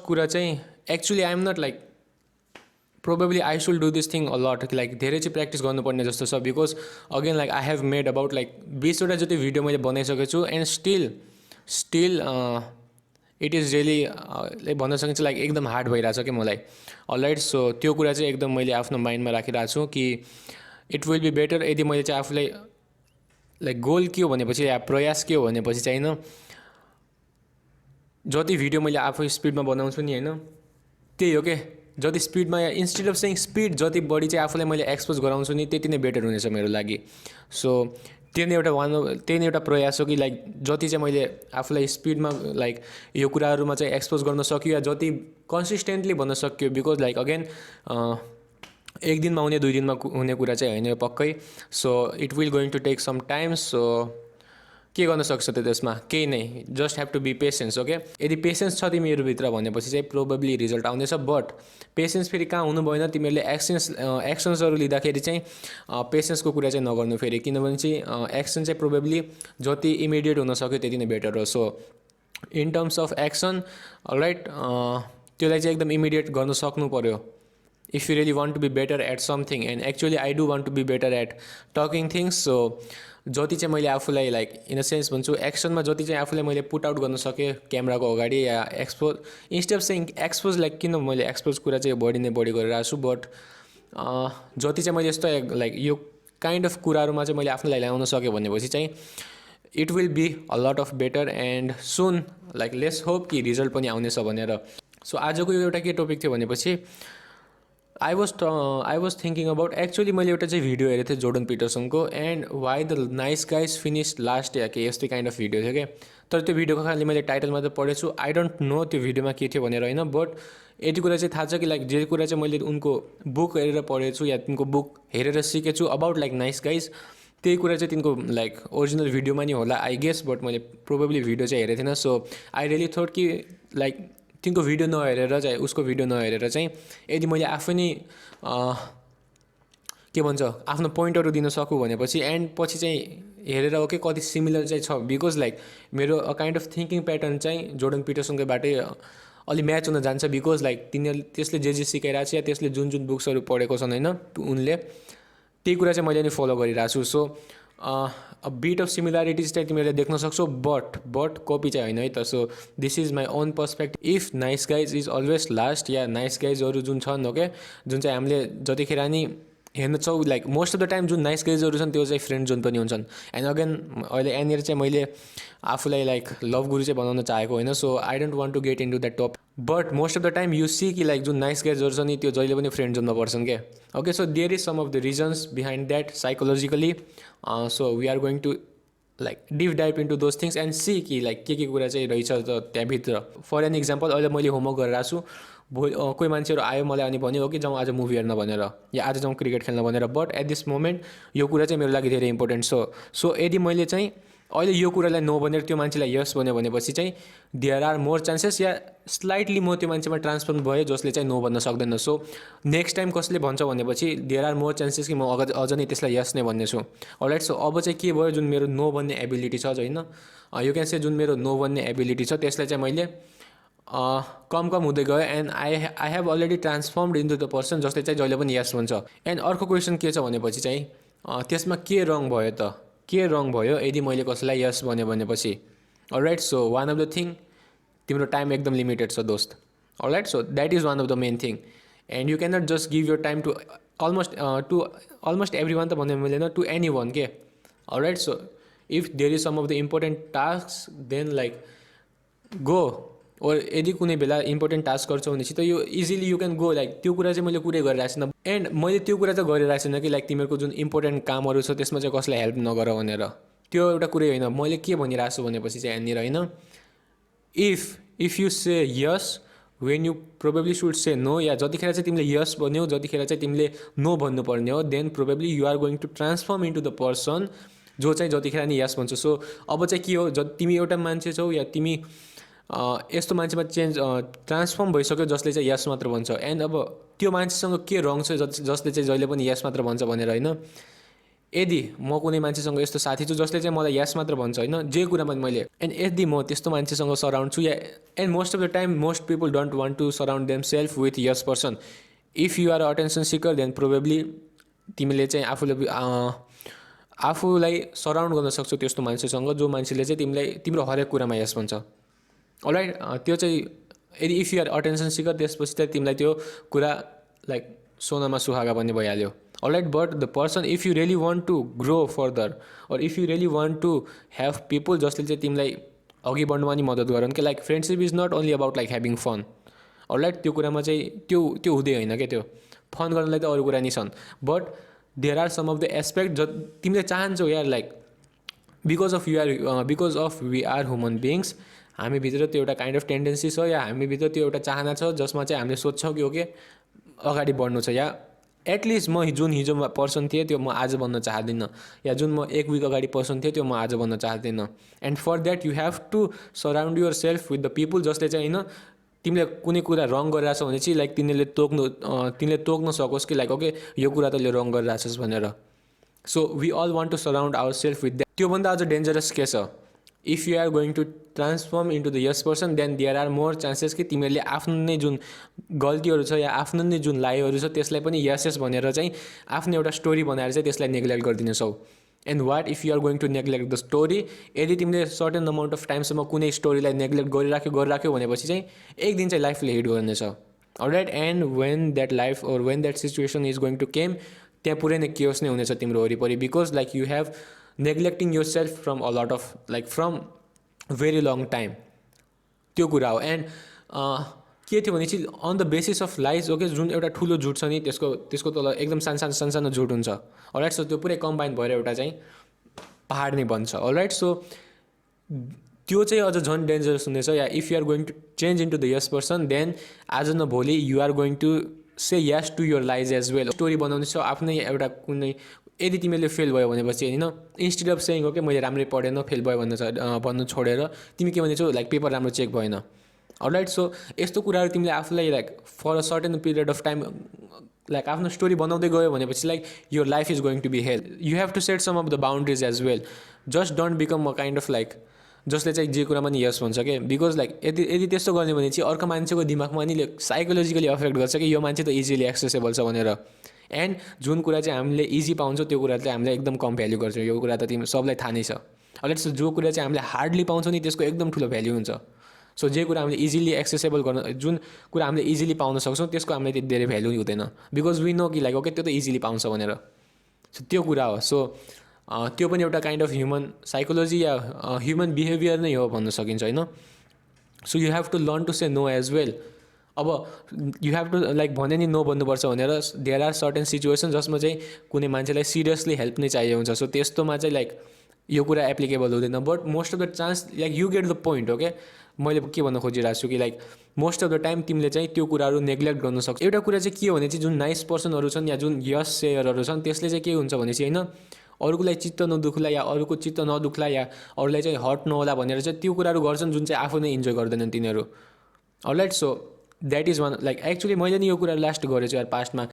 कुरा चाहिँ actually I am not like probably I should do this thing a lot like धेरै चाहिँ practice गर्नुपर्ने जस्तो छ because again like I have made about like 20वटा जति भिडियो मैले बनाइसकेको छु and still it is really like भन्न सकिन्छ लाइक एकदम हार्ड भइरहेछ क्या मलाई अलराइट। सो त्यो कुरा चाहिँ एकदम मैले आफ्नो माइन्डमा राखिरहेको छु कि इट विल बी बेटर यदि मैले चाहिँ आफूलाई लाइक गोल के हो भनेपछि या प्रयास के हो भनेपछि चाहिँ होइन जति भिडियो मैले आफै स्पिडमा बनाउँछु नि होइन त्यही हो के जति स्पिडमा या इन्स्टेड अफ सेङ स्पिड जति बढी चाहिँ आफूलाई मैले एक्सपोज गराउँछु नि त्यति नै बेटर हुनेछ मेरो लागि। सो त्यो नै एउटा प्रयास हो कि लाइक जति चाहिँ मैले आफूलाई स्पिडमा लाइक यो कुराहरूमा चाहिँ एक्सपोज गर्न सक्यो या जति कन्सिस्टेन्टली भन्न सक्यो बिकज लाइक अगेन एक दिनमा हुने 2 दिनमा हुने कुरा चाहिँ होइन यो पक्कै। So it will going to take some time. So के गर्न सक्छ त त्यसमा केही नै just have to be patience okay. यदि पेसेन्स छ तिमीहरूभित्र भनेपछि चाहिँ प्रोबेबली रिजल्ट आउँदैछ बट पेसेन्स फेरि कहाँ हुनु भएन तिमीहरूले एक्सन्सहरू लिँदाखेरि चाहिँ पेसेन्सको कुरा चाहिँ नगर्नु फेरि किनभने चाहिँ एक्सन चाहिँ प्रोबेबली जति इमिडिएट हुन सक्यो त्यति नै बेटर हो। So in terms of action right त्यसलाई चाहिँ एकदम इमिडिएट गर्न सक्नु पऱ्यो if you really want to be better at something and actually I do want to be better at talking things. So जति चाहिँ मैले आफूलाई लाइक इन अ सेन्स भन्छु एक्सनमा जति चाहिँ आफूलाई मैले पुट आउट गर्न सकेँ क्यामेराको अगाडि या expose instead of saying expose like किन मैले एक्सपोज कुरा चाहिँ बढी नै बढी गरिरहेको छु बट जति चाहिँ मैले यस्तो लाइक यो काइन्ड अफ कुराहरूमा चाहिँ मैले आफूलाई ल्याउन सक्यो भनेपछि चाहिँ it will be a lot of better and soon like let's hope कि रिजल्ट पनि आउनेछ भनेर। सो आजको यो एउटा के टपिक थियो भनेपछि I was thinking about actually मैले एउटा चाहिँ भिडियो हेरेको थिएँ जोर्डन पिटरसनको and why the nice guys finish last या के यस्तै काइन्ड अफ भिडियो थियो क्या। तर त्यो भिडियोको खालि मैले टाइटलमा त पढेको छु आई डोन्ट नो त्यो भिडियोमा के थियो भनेर होइन बट यति कुरा चाहिँ थाहा छ कि लाइक जे कुरा चाहिँ मैले उनको बुक हेरेर पढेको छु या तिनको बुक हेरेर सिकेको छु अबाउट लाइक नाइस गाइज त्यही कुरा चाहिँ तिनको लाइक ओरिजिनल भिडियोमा नि होला आई गेस बट मैले प्रोबेबली भिडियो चाहिँ हेरेको थिइनँ। सो आई रियली थोट कि लाइक तिनको भिडियो नहेरेर चाहिँ उसको भिडियो नहेरेर चाहिँ यदि मैले आफै नै के भन्छ आफ्नो पोइन्टहरू दिन सकूँ भनेपछि एन्ड पछि चाहिँ हेरेर ओके कति सिमिलर चाहिँ छ बिकज लाइक मेरो a kind of thinking pattern चाहिँ जोर्डन पिटरसनकोबाटै अलि म्याच हुन जान्छ बिकज लाइक तिनीहरूले त्यसले जे सिकाइरहेको छ या त्यसले जुन जुन बुक्सहरू पढेको छन् होइन उनले त्यही कुरा चाहिँ मैले नि फलो गरिरहेको छु। So a bit of similarities चाहिँ तिमीहरूले देख्न सक्छौ बट कपी चाहिँ होइन है त। So this is my own perspective if nice guys is always last या नाइस गाइजहरू जुन छन् ओके जुन चाहिँ हामीले जतिखेर नि हेर्छौँ like most of the time जुन नाइस गाइजहरू छन् त्यो चाहिँ फ्रेन्ड जोन पनि हुन्छन् एन्ड अगेन अहिले यहाँनिर चाहिँ मैले आफूलाई लाइक लभ गुरु चाहिँ बनाउन चाहेको होइन। So I don't want to get into that top but most of the time you see कि लाइक जुन नाइस गाइजहरू छ नि त्यो जहिले पनि फ्रेन्ड जोनमा पर्छन् क्या okay. So there is some of the reasons behind that psychologically. So we are going to like deep dive into those things and see कि लाइक के कुरा चाहिँ रहेछ त त्यहाँभित्र। फर एन इक्जाम्पल अहिले मैले होमवर्क गरिरहेको छु कोही मान्छेहरू आयो मलाई अनि भन्यो हो कि जाउँ आज मुभी हेर्न भनेर या आज जाउँ क्रिकेट खेल्न भनेर बट एट दिस मोमेन्ट यो कुरा चाहिँ मेरो लागि धेरै इम्पोर्टेन्ट छ। सो यदि मैले चाहिँ अहिले यो कुरालाई नो भनेर त्यो मान्छेलाई यस भन्यो भनेपछि चाहिँ देयर आर मोर चान्सेस या स्लाइटली म त्यो मान्छेमा ट्रान्सफर्म भयो जसले चाहिँ नो भन्न सक्दैन। सो नेक्स्ट टाइम कसले भन्छ भनेपछि देयर आर मोर चान्सेस कि म अझ नै त्यसलाई यस नै भन्ने छु अलराइट। सो अब चाहिँ के भयो जुन मेरो नो भन्ने एबिलिटी छ होइन यु क्यान से जुन मेरो नो भन्ने एबिलिटी छ त्यसलाई चाहिँ मैले कम हुँदै गयो and I have already transformed into the person जसले चाहिँ जहिले पनि यस भन्छ। एन्ड अर्को क्वेसन के छ भनेपछि चाहिँ त्यसमा के रङ भयो त के रङ भयो यदि मैले कसैलाई यस भन्यो भनेपछि alright. So one of the thing तिम्रो टाइम एकदम लिमिटेड छ दोस्त alright. So that is one of the main thing and you cannot just give your time to almost everyone त भन्नु मिलेन टु एनी वान के alright. So if there is some of the important task then like go or यदि कुनै बेला important task गर्छौ भनेपछि त यो easily you can go like त्यो कुरा चाहिँ मैले कुरै गरिरहेको छैन एन्ड मैले त्यो कुरा त गरिरहेको छैन कि लाइक तिमीहरूको जुन इम्पोर्टेन्ट कामहरू छ त्यसमा चाहिँ कसैलाई हेल्प नगर भनेर त्यो एउटा कुरै होइन। मैले के भनिरहेको छु भनेपछि चाहिँ यहाँनिर होइन if you say yes when you probably should say no या जतिखेर चाहिँ तिमीले यस भन्यौ जतिखेर चाहिँ तिमीले नो भन्नुपर्ने हो then probably you are going to transform into the person जो चाहिँ जतिखेर नि यस भन्छ। सो अब चाहिँ के हो तिमी एउटा मान्छे छौ या तिमी यस्तो मान्छेमा चेन्ज ट्रान्सफर्म भइसक्यो जसले चाहिँ यस मात्र भन्छ एन्ड अब त्यो मान्छेसँग के रङ छ जसले चाहिँ जहिले पनि यस मात्र भन्छ भनेर होइन यदि म कुनै मान्छेसँग यस्तो साथी छु जसले चाहिँ मलाई यस मात्र भन्छ होइन जे कुरामा मैले, एन्ड यदि म त्यस्तो मान्छेसँग सराउन्ड छु या, and most of the time most people don't want to surround themselves with yes person. If you are attention seeker then probably तिमीले चाहिँ आफूलाई सराउन्ड गर्न सक्छौ त्यस्तो मान्छेसँग जो मान्छेले चाहिँ तिमीलाई तिम्रो हरेक कुरामा यस भन्छ. अलराइट, त्यो चाहिँ यदि if you are attention seeker त्यसपछि चाहिँ तिमीलाई त्यो कुरा लाइक सोनामा सुहागा भन्ने भइहाल्यो. Alright, but the person if you really want to grow further or if you really want to have people जसले चाहिँ तिमीलाई अघि बढ्नुमा नि मद्दत गरौँ कि like friendship is not only about like having fun. Alright, त्यो कुरामा चाहिँ त्यो हुँदै होइन क्या, त्यो फन गर्नलाई त अरू कुरा नि छन्, but there are some of the aspect तिमीले चाहन्छौ यार like because of we are human beings. हामीभित्र त्यो एउटा काइन्ड अफ टेन्डेन्सी छ या हामीभित्र त्यो एउटा चाहना छ जसमा चाहिँ हामीले सोध्छौँ कि ओके अगाडि बढ्नु छ, या एटलिस्ट म जुन हिजो पर्सन थिएँ त्यो म आज बन्न चाहदिनँ, या जुन म एक विक अगाडि पर्सन थिएँ त्यो म आज बन्न चाहदिनँ. And for that you have to surround yourself with the people जसले चाहिँ होइन तिमीले कुनै कुरा रङ गरिरहेछौ भने चाहिँ लाइक तिमीले तोक्न सकोस् कि लाइक ओके यो कुरा तैँले रङ गरिरहेछस् भनेर. So we all want to surround ourself with that. त्योभन्दा अझ डेन्जरस के छ, if you are going to transform into the yes person then there are more chances कि तिमीहरूले आफ्नो नै जुन गल्तीहरू छ या आफ्नो नै जुन लाइहरू छ त्यसलाई पनि यस भनेर चाहिँ आफ्नो एउटा स्टोरी बनाएर चाहिँ त्यसलाई नेग्लेक्ट गरिदिनेछौ. And what if you are going to neglect the story, यदि तिमीले सर्टेन अमाउन्ट अफ टाइमसम्म कुनै स्टोरीलाई नेग्लेक्ट गरिराख्यो भनेपछि चाहिँ एक दिन चाहिँ लाइफले हिट गर्नेछ. Alright, and when that life or when that situation is going to came त्यहाँ पुरै नै केओस नै हुनेछ तिम्रो वरिपरि, because like you have neglecting yourself from a lot of like from very long time. त्यो कुरा हो. एन्ड के थियो भने चाहिँ on the basis of lies okay जुन एउटा ठुलो झुट छ नि त्यसको तल एकदम सानो झुट हुन्छ. अलराइट, सो त्यो पुरै कम्बाइन भएर एउटा चाहिँ पहाड नै बन्छ. अलराइट, सो त्यो चाहिँ अझ झन् डेन्जरस हुनेछ. Yeah if you are going to change into the yes person then आज न भोलि you are going to say yes to your lies as well. Story बनाउने छ आफ्नै एउटा कुनै, यदि तिमीले फेल भयो भनेपछि होइन इन्स्टेड अफ सेइङ ओके मैले राम्रै पढेन फेल भयो भन्नु छोडेर तिमी के भनेछौ लाइक पेपर राम्रो चेक भएन. अलराइट, सो यस्तो कुराहरू तिमीले आफूलाई like for a certain period of time like आफ्नो स्टोरी बनाउँदै गयो भनेपछि like your life is going to be help. You have to set some of the boundaries as well. Just don't become a kind of like जसले चाहिँ जे कुरामा नि यस भन्छ क्या, बिकज लाइक यदि त्यस्तो गर्ने भने चाहिँ अर्को मान्छेको दिमागमा नि साइकोलोजिकली अफेक्ट गर्छ कि यो मान्छे त इजिली एक्सेसेबल छ भनेर. एन्ड जुन कुरा चाहिँ हामीले इजी पाउँछौँ त्यो कुरा चाहिँ हामीले एकदम कम भ्याल्यु गर्छौँ. यो कुरा त तिमी सबलाई थाहा नै छ. अलराइट, सो जो कुरा चाहिँ हामीले हार्डली पाउँछौँ नि त्यसको एकदम ठुलो भ्याल्यु हुन्छ. सो जे कुरा हामीले इजिली एक्सेसेबल जुन कुरा हामीले इजिली पाउन सक्छौँ त्यसको हामीले त्यति धेरै भ्याल्यु हुँदैन, बिकज वी नो कि लाइक ओके त्यो त इजिली पाउँछ भनेर. सो त्यो कुरा हो. सो त्यो पनि एउटा काइन्ड अफ ह्युमन साइकोलोजी या ह्युमन बिहेभियर नै हो भन्न सकिन्छ होइन. So you have to learn to say no as well. अब यु हेभ टु लाइक भने नि नो भन्नुपर्छ भनेर देयर आर सर्टेन सिचुएसन जसमा चाहिँ कुनै मान्छेलाई सिरियसली हेल्प नै चाहिएको हुन्छ. सो त्यस्तोमा चाहिँ लाइक यो कुरा एप्लिकेबल हुँदैन. But most of the chance like you get the point. Okay, मैले के भन्न खोजिरहेको छु कि like most of the time तिमीले चाहिँ त्यो कुराहरू नेग्लेक्ट गर्न सक्छ. एउटा कुरा चाहिँ के हो भने चाहिँ जुन नाइस पर्सनहरू छन् या जुन यस सेयरहरू छन् त्यसले चाहिँ के हुन्छ भने चाहिँ होइन अरूकोलाई चित्त नदुख्ला या अरूको चित्त नदुख्ला या अरूलाई चाहिँ हर्ट नहोला भनेर चाहिँ त्यो कुराहरू गर्छन् जुन चाहिँ आफू नै इन्जोय गर्दैनन् तिनीहरू. All right, so that is one like actually मैले नि यो कुरा लास्ट गरेछु यार पास्टमा.